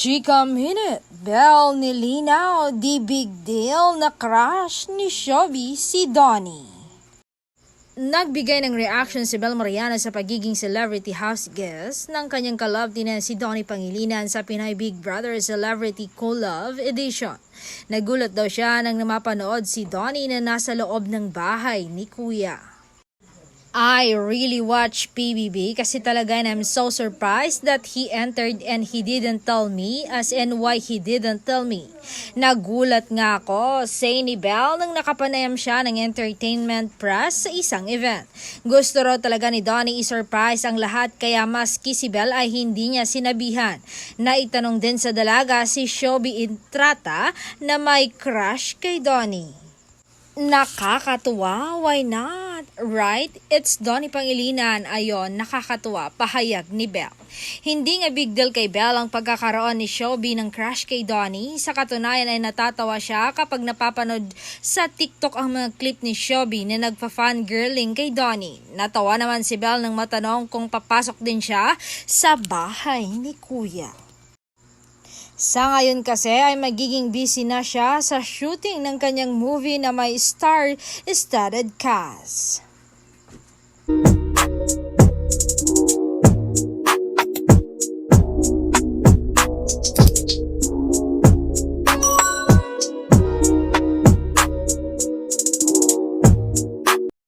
Chika Minute, Belle nilinaw, di big deal na crush ni Showbiz si Donnie. Nagbigay ng reaction si Belle Mariano sa pagiging celebrity house guest ng kanyang ka-love na si Donnie Pangilinan sa Pinoy Big Brother Celebrity Co-Love Edition. Nagulat daw siya nang mapanood si Donnie na nasa loob ng bahay ni Kuya. I really watch PBB kasi talaga and I'm so surprised that he entered and he didn't tell me, as in why he didn't tell me. Nagulat nga ako, say ni Belle nang nakapanayam siya ng entertainment press sa isang event. Gusto raw talaga ni Donnie i-surprise ang lahat kaya maski si Belle ay hindi niya sinabihan. Naitanong din sa dalaga si Showbiz Intrata na may crush kay Donnie. Nakakatuwa, why not? Right? It's Donnie Pangilinan. Ayon, nakakatuwa, pahayag ni Belle. Hindi nga big deal kay Belle ang pagkakaroon ni Showbiz ng crush kay Donnie. Sa katunayan ay natatawa siya kapag napapanood sa TikTok ang mga clip ni Showbiz na nagpa-fangirling kay Donnie. Natawa naman si Belle nang matanong kung papasok din siya sa bahay ni Kuya. Sa ngayon kasi ay magiging busy na siya sa shooting ng kanyang movie na may star-studded cast.